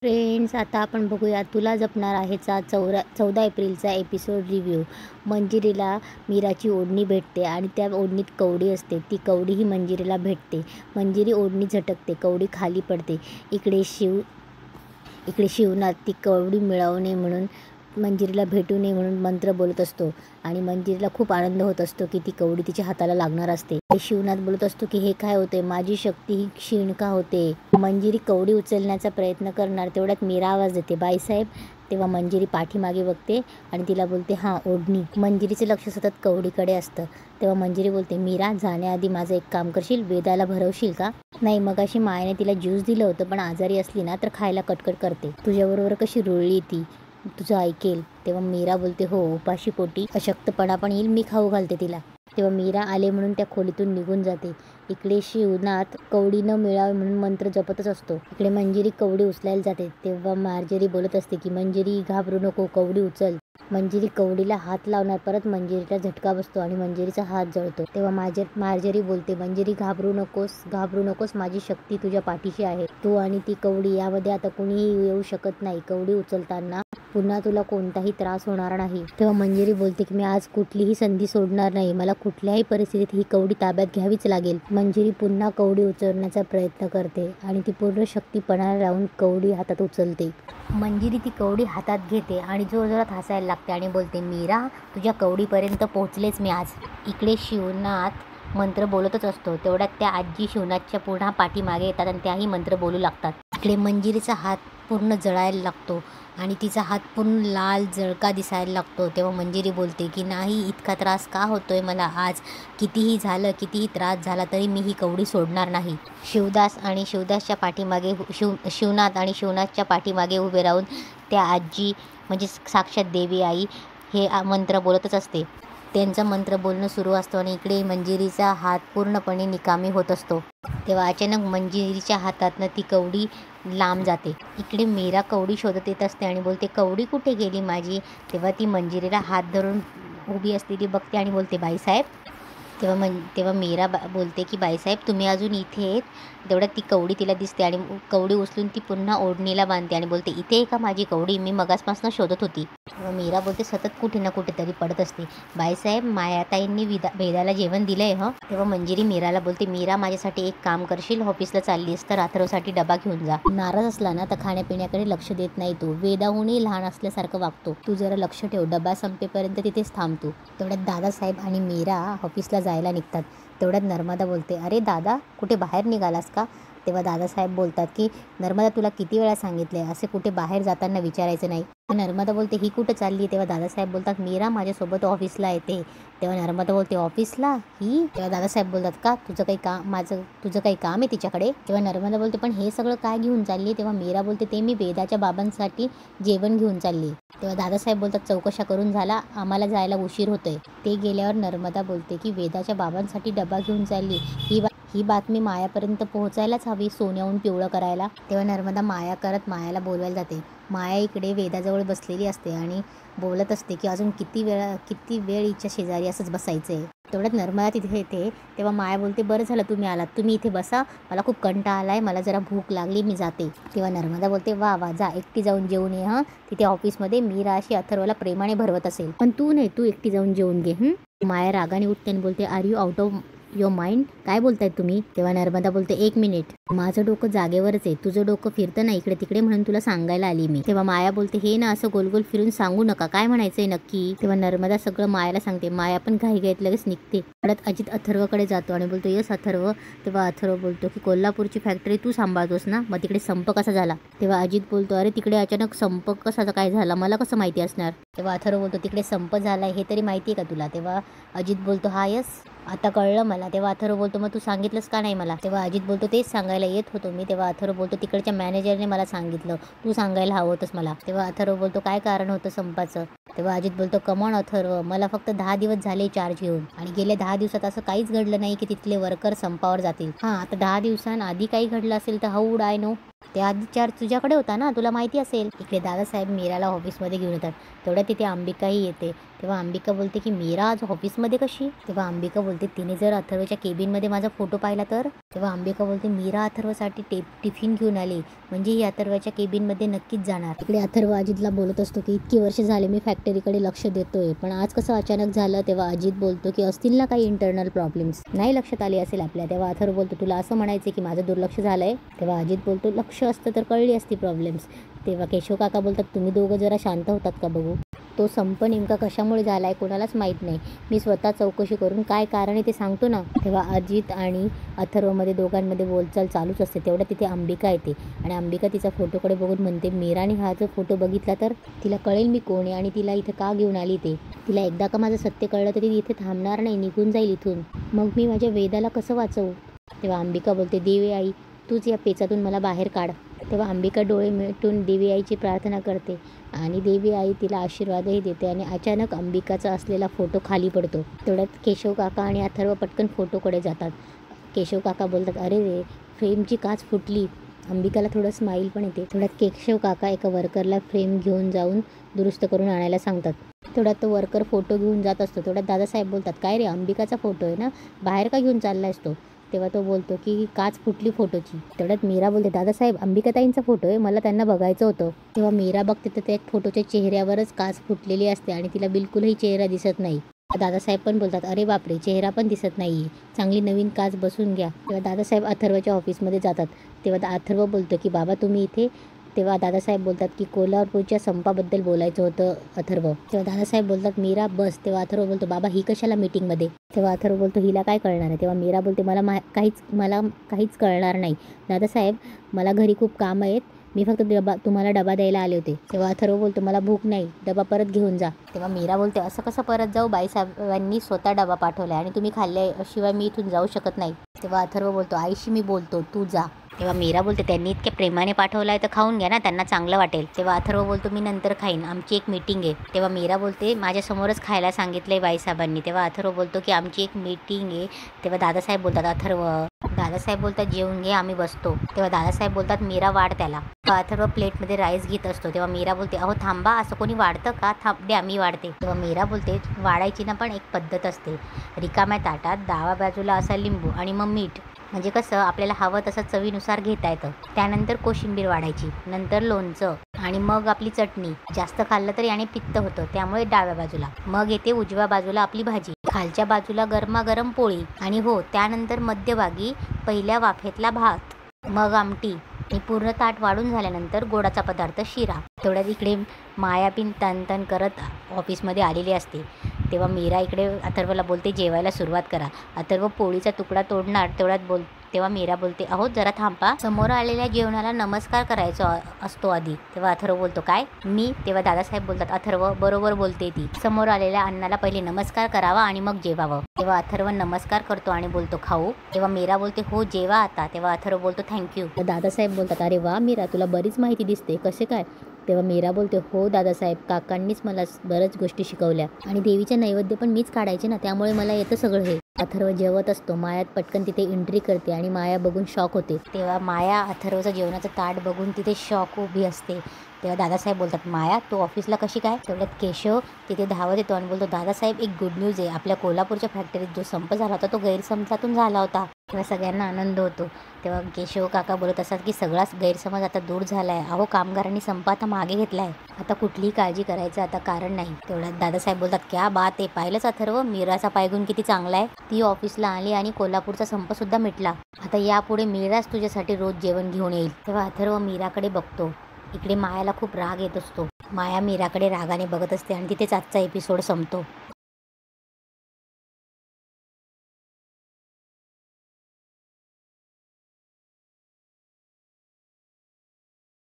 Friends, आता आपण बघूया तुला जपणार आहेचा 14 एप्रिलचा एपिसोड रिव्ह्यू. मंजिरीला मीराची ओढणी भेटते आणि त्या ओढणीत कवडी असते. ती कवडी ही मंजिरीला भेटते. मंजिरी ओढणी झटकते, कवडी खाली पडते. इकडे शिवनाथ ती कवडी मिळवू नये म्हणून, मंजिरीला भेटू नये म्हणून मंत्र बोलत असतो आणि मंजिरीला खूप आनंद होत असतो की ती कवडी तिच्या हाताला लागणार असते. शिवनाथ बोलत असतो की हे काय होते, माझी शक्ती ही क्षीण का होते. मंजिरी कवडी उचलण्याचा प्रयत्न करणार तेवढ्यात मीरा आवाज देते, बाईसाहेब. तेव्हा मंजिरी पाठीमागे बघते आणि तिला बोलते, हां ओढणी. मंजिरीचं लक्ष सतत कवडीकडे असतं. तेव्हा मंजिरी बोलते, मीरा जाण्याआधी माझं एक काम करशील, वेदाला भरवशील का? नाही, मगाशी मायेने तिला ज्यूस दिलं होतं, पण आजारी असली ना तर खायला कटकट करते. तुझ्याबरोबर कशी रुळली ती, तुझं ऐकेल. तेव्हा मीरा बोलते, हो उपाशी पोटी अशक्तपणा पण येईल, मी खाऊ घालते तिला. तेव्हा मीरा आले म्हणून त्या खोलीतून निघून जाते. इकडे शिवनाथ कवडी न मिळावे म्हणून मंत्र जपतच असतो. इकडे मंजिरी कवडी उचलायला जाते. तेव्हा मार्जरी बोलत असते की मंजिरी घाबरू नको, कवडी उचल. मंजिरी कवडीला हात लावणार, परत मंजिरीला झटका बसतो आणि मंजिरीचा हात जळतो. तेव्हा मार्जरी बोलते, मंजिरी घाबरू नकोस, माझी शक्ती तुझ्या पाठीशी आहे. तू आणि ती कवडी यामध्ये आता कुणीही येऊ शकत नाही. कवडी उचलताना पुन्हा तुला कोणताही त्रास होणार नाही. तेव्हा मंजिरी बोलते की मी आज कुठलीही संधी सोडणार नाही, मला कुठल्याही परिस्थितीत ही कवडी ताब्यात घ्यावीच लागेल. मंजिरी पुन्हा कवडी उचलण्याचा प्रयत्न करते आणि ती पूर्ण शक्तीपणाला लावून कवडी हातात उचलते. मंजिरी ती कवडी हातात घेते आणि जोरजोरात हसायला लागते आणि बोलते, मीरा तुझ्या कवडीपर्यंत पोहोचलेच मी आज. इकडे शिवनाथ मंत्र बोलतच असतो. तेवढ्यात त्या आजी शिवनाथच्या पुन्हा पाठीमागे येतात आणि त्याही मंत्र बोलू लागतात. इकडे मंजिरीचा हात पूर्ण जळायला लागतो आणि तिचा हात पूर्ण लाल जळका दिसायला लागतो. तेव्हा मंजिरी बोलते की नाही, इतका त्रास का होतोय मला आज, कितीही त्रास झाला तरी मी ही कवडी सोडणार नाही. शिवनाथच्या पाठीमागे उभे राहून त्या आजी म्हणजे साक्षात देवी आई हे मंत्र बोलतच असते. त्यांचं मंत्र बोलणं सुरू असतं आणि इकडे मंजिरीचा हात पूर्णपणे निकामी होत असतो. तेव्हा अचानक मंजिरीच्या हातातनं ती कवडी लांब जाते. इकडे मीरा कवडी शोधत येत असते आणि बोलते, कवडी कुठे गेली माझी. तेव्हा ती मंजिरीला हात धरून उभी असलेली बघते आणि बोलते, बाईसाहेब. तेव्हा मीरा बोलते की बाईसाहेब तुम्ही अजून इथे आहेत. तेवढ्यात ती कवडी तिला दिसते आणि कवडी उचलून ती पुन्हा ओढणीला बांधते आणि बोलते, इथे आहे का माझी कवडी, मी मगासपासून शोधत होती. तेव्हा मीरा बोलते, सतत कुठे ना कुठेतरी पडत असते. बाईसाहेब मायाताईंनी वेदाला जेवण दिलंय हं. तेव्हा मंजिरी मीराला बोलते, मीरा माझ्यासाठी एक काम करशील, ऑफिसला चाललीस तर अथर्वसाठी डबा घेऊन जा. नाराज असला ना तर खाण्यापिण्याकडे लक्ष देत नाही तू, वेदाहूनही लहान असल्यासारखं वागतो. तू जरा लक्ष ठेव, डबा संपेपर्यंत तिथेच थांबतो. तेवढ्यात दादासाहेब आणि मीरा ऑफिसला जायला निघतात. तेवढ्यात नर्मदा बोलते, अरे दादा कुठे बाहेर निघालास का? तेव्हा दादासाहेब बोलतात की नर्मदा तुला किती वेळा सांगितले असे कुठे बाहेर जाताना विचारायचं नाही. नर्मदा बोलते, ही कुठं चालली? तेव्हा दादासाहेब बोलतात, मीरा माझ्यासोबत ऑफिसला येते. तेव्हा नर्मदा बोलते, ऑफिसला ही? तेव्हा दादासाहेब बोलतात, का तुझं काही काम आहे तिच्याकडे? तेव्हा नर्मदा बोलते, पण हे सगळं काय घेऊन चालली? तेव्हा मीरा बोलते, ते मी वेदाच्या बाबांसाठी जेवण घेऊन चालली. तेव्हा दादासाहेब बोलतात, चौकशा करून झाला, आम्हाला जायला उशीर होतोय. ते गेल्यावर नर्मदा बोलते की वेदाच्या बाबांसाठी डबा घेऊन चालली, ही बातमी मायापर्यंत पोहोचायलाच हवी, सोन्याहून पिवळं करायला. तेव्हा नर्मदा माया करत मायाला बोलवायला जाते. माया इकडे वेदाजवळ बसलेली असते आणि बोलत असते की अजून किती वेळ हिच्या शेजारी असंच बसायचं आहे. तेवढ्यात नर्मदा तिथे येते. तेव्हा माया बोलते, बरं झालं तुम्ही आलात, तुम्ही इथे बसा, मला खूप कंटाळा आलाय, मला जरा भूक लागली, मी जाते. तेव्हा नर्मदा बोलते, वा जा, एकटी जाऊन जेवून ये. हां, तिथे ऑफिसमध्ये मीरा अशी अथर्वला प्रेमाने भरवत असेल, पण तू नाही, तू एकटी जाऊन जेवून घे. माया रागाने उठते आणि बोलते, are you out of your mind, काय बोलताय तुम्ही? तेव्हा नर्मदा बोलते, एक मिनिट, माझं डोकं जागेवरच आहे, तुझं डोकं फिरतं ना इकडे तिकडे म्हणून तुला सांगायला आली मी. तेव्हा माया बोलते, हे ना असं गोल गोल फिरून सांगू नका, काय म्हणायचंय नक्की? तेव्हा नर्मदा सगळं मायाला सांगते. माया पण घाईघाईत लगेच निघते. परत अजित अथर्वकडे जातो आणि बोलतो, यस अथर्व. तेव्हा अथर्व बोलतो की कोल्हापूरची फॅक्टरी तू सांभाळतोस ना, मग तिकडे संप कसा झाला? तेव्हा अजित बोलतो, अरे तिकडे अचानक संप कसा काय झाला, मला कसं माहिती असणार? तेव्हा अथर्व बोलतो, तिकडे संप झालाय हे तरी माहिती आहे का तुला? तेव्हा अजित बोलतो, हा यस आता कळलं मला. तेव्हा अथर्व बोलतो, मग तू सांगितलंस का नाही मला? तेव्हा अजित बोलतो, तेच सांगायला येत होतो मी. तेव्हा अथर्व बोलतो, तिकडच्या मॅनेजरने मला सांगितलं, तू सांगायला हवं होतंस मला. तेव्हा अथर्व बोलतो, काय कारण होतं संपाचं? तेव्हा अजित बोलतो, कमॉन अथर्व, मला फक्त 10 दिवस झाले चार्ज घेऊन आणि गेल्या 10 दिवसात असं काहीच घडलं नाही की तिथले वर्कर संपावर जातील. हां, आता 10 दिवसांआधी काही घडलं असेल तर हाऊ वुड आय नो? ते आधी चार्ज तुझ्याकडे होता ना, तुला माहिती असेल. इकडे दादासाहेब मीराला ऑफिसमध्ये घेऊन येतात. तेवढ्या तिथे अंबिकाही येते. तेव्हा अंबिका बोलते की मीरा आज ऑफिसमध्ये कशी? तेव्हा अंबिका बोलते बोलते तिने जर अथर्वच्या केबिनमध्ये माझा फोटो पाहिला तर. तेव्हा अंबिका बोलते मीरा अथर्वसाठी टिफिन घेऊन आली, म्हणजे ही अथर्वच्या केबिनमध्ये नक्कीच जाणार. इकडे अथर्व अजितला बोलत असतो की इतकी वर्ष झाले मी फॅक्टरीकडे लक्ष देतोय, पण आज कसं अचानक झालं. तेव्हा अजित बोलतो की असतील ना काही इंटरनल प्रॉब्लेम्स, नाही लक्षात आली असेल आपल्या. तेव्हा अथर्व बोलतो तुला असं म्हणायचं की माझं दुर्लक्ष झालंय. तेव्हा अजित बोलतो लक्ष असतं तर कळली असती प्रॉब्लेम्स. तेव्हा केशव काका बोलतात तुम्ही दोघं जरा शांत होतात का बघू. तो संप नेमका कशामुळे झाला आहे कोणालाच माहीत नाही, मी स्वतः चौकशी करून काय कारण आहे ते सांगतो ना. तेव्हा अजित आणि अथर्वमध्ये दोघांमध्ये बोलचाल चालूच असते. तेवढ्या तिथे अंबिका येते आणि अंबिका तिचा फोटोकडे बघून म्हणते मीराने हा जो फोटो बघितला तर तिला कळेल मी कोण आहे आणि तिला इथं का घेऊन आली ते. तिला एकदा का माझं सत्य कळलं तर ती इथे थांबणार नाही, निघून जाईल इथून. मग मी माझ्या वेदाला कसं वाचवू. तेव्हा अंबिका बोलते देवी आई तूच या पेचातून मला बाहेर काढ. तेव्हा अंबिका डोळे मिटून देवी आईची प्रार्थना करते आणि देवी आई तिला आशीर्वादही देते आणि अचानक अंबिकाचा असलेला फोटो खाली पडतो. तेवढ्यात केशव काका आणि अथर्व पटकन फोटोकडे जातात. केशव काका बोलतात अरे रे फ्रेमची काच फुटली. अंबिकाला थोडं स्माईल पण येते. तेवढ्यात केशव काका एका वर्करला फ्रेम घेऊन जाऊन दुरुस्त करून आणायला सांगतात. तेवढ्यात तो वर्कर फोटो घेऊन जात असतो. तेवढ्यात दादासाहेब बोलतात काय रे अंबिकाचा फोटो आहे ना, बाहेर का घेऊन चाललायस तो. तेव्हा तो बोलतो की काच फुटली फोटोची. तेवढ्यात मीरा बोलते दादासाहेब अंबिकाताईंचा फोटो आहे, मला त्यांना बघायचं होतं. तेव्हा मीरा बघते तर त्या फोटोच्या चेहऱ्यावरच काच फुटलेली असते आणि तिला बिलकुलही चेहरा दिसत नाही. दादासाहेब पण बोलतात अरे बापरे चेहरा पण दिसत नाहीये, चांगली नवीन काच बसून घ्या. तेव्हा दादासाहेब अथर्वच्या ऑफिसमध्ये जातात. तेव्हा अथर्व बोलतो की बाबा तुम्ही इथे. तेव्हा दादासाहेब बोलतात की कोल्हापूरच्या संपाबद्दल बोलायचं होतं अथर्व. तेव्हा दादासाहेब बोलतात मीरा बस. तेव्हा अथर्व बोलतो बाबा ही कशाला मीटिंगमध्ये. तेव्हा अथर्व बोलतो हिला काय कळणार आहे. तेव्हा मीरा बोलते मला काहीच कळणार नाही दादासाहेब, मला घरी खूप कामं आहेत, मी फक्त तुम्हाला डबा द्यायला आले होते. तेव्हा अथर्व बोलतो मला भूक नाही, डबा परत घेऊन जा. तेव्हा मीरा बोलते असं कसं परत जाऊ, बाईसाहेबांनी स्वतः डबा पाठवलाय आणि तुम्ही खाल्ल्याशिवाय मी इथून जाऊ शकत नाही. तेव्हा अथर्व बोलतो आईशी मी बोलतो तू जा. तेव्हा मीरा बोलते त्यांनी इतक्या प्रेमाने पाठवलाय तर खाऊन घ्या ना, त्यांना चांगलं वाटेल. तेव्हा अथर्व बोलतो मी नंतर खाईन, आमची एक मीटिंग आहे. तेव्हा मीरा बोलते माझ्यासमोरच खायला सांगितलंय बाईसाहेबांनी. तेव्हा अथर्व बोलतो की आमची एक मीटिंग आहे. तेव्हा दादासाहेब बोलतात दादासाहेब बोलतात जेवून घे आम्ही बसतो. तेव्हा दादासाहेब बोलतात मीरा वाढ त्याला. अथर्व प्लेटमध्ये राईस घेत असतो. तेव्हा मीरा बोलते अहो थांबा, असं कोणी वाढतं का, थांब द्या मी वाढते. तेव्हा मीरा बोलते वाढायची ना पण एक पद्धत असते, रिकाम्या ताटात डाव्या बाजूला असा लिंबू आणि मग मीठ, म्हणजे कसं आपल्याला हवं तसं चवीनुसार घेता येतं. त्यानंतर कोशिंबीर वाढायची, नंतर लोणचं आणि मग आपली चटणी. जास्त खाल्लं तर याने पित्त होतं त्यामुळे डाव्या बाजूला. मग येते उजव्या बाजूला आपली भाजी, खालच्या बाजूला गरमागरम पोळी आणि हो त्यानंतर मध्यभागी पहिल्या वाफेतला भात, मग आमटी आणि पूर्ण ताट वाढून झाल्यानंतर गोडाचा पदार्थ शिरा. तेवढ्यात इकडे माया पिन तन करत ऑफिसमध्ये आलेली असते. तेव्हा मीरा इकडे अथर्वला बोलते जेवायला सुरुवात करा. अथर्व पोळीचा तुकडा तोडणार तेव्हा मीरा बोलते अहो जरा थांबा, समोर आलेल्या जेवणाला नमस्कार करायचा असतो आधी. तेव्हा अथर्व बोलतो काय मी. तेव्हा दादासाहेब बोलतात अथर्व बरोबर बोलते ती, समोर आलेल्या अन्नाला पहिले नमस्कार करावा आणि मग जेवावं. तेव्हा अथर्व नमस्कार करतो आणि बोलतो खाऊ. तेव्हा मीरा बोलते हो जेवा आता. तेव्हा अथर्व बोलतो थँक्यू. दादासाहेब बोलतात अरे वा मीरा तुला बरीच माहिती दिसते, कसे काय. तेव्हा मीरा बोलते हो दादासाहेब काकांनीच मला बऱ्याच गोष्टी शिकवल्या आणि देवीच्या नैवेद्य पण मीच काढायचे ना, त्यामुळे मला येतं सगळं हे. अथर्व जेवत असतो. माया पटकन तिथे एंट्री करते आणि माया बघून शॉक होते. तेव्हा माया अथर्वचं जेवणाचं ताट बघून तिथे शॉक उभी असते. तेव्हा दादासाहेब बोलतात माया तू ऑफिसला कशी काय. तेवढ्यात केशव तिथे धावत येतो आणि बोलतो दादासाहेब एक गुड न्यूज आहे, आपल्या कोल्हापूरच्या फॅक्टरीत जो संप झाला होता तो गैरसमजातून झाला होता. तेव्हा सगळ्यांना आनंद होतो. तेव्हा केशव काका बोलत असतात की सगळाच गैरसमज आता दूर झाला आहे. अहो कामगारांनी संप आता मागे घेतला आहे, आता कुठलीही काळजी करायचं आता कारण नाही. तेवढ्यात दादासाहेब बोलतात क्या बात आहे, पाहिलंच अथर्व मीराचा पायगुण किती चांगला आहे. ती ऑफिसला आली आणि कोल्हापूरचा संप सुद्धा मिटला. आता यापुढे मीराच तुझ्यासाठी रोज जेवण घेऊन येईल. तेव्हा अथर्व मीराकडे बघतो. इकडे मायाला खूप राग येत असतो. माया मीराकडे रागाने बघत असते आणि तिथेच आजचा एपिसोड संपतो.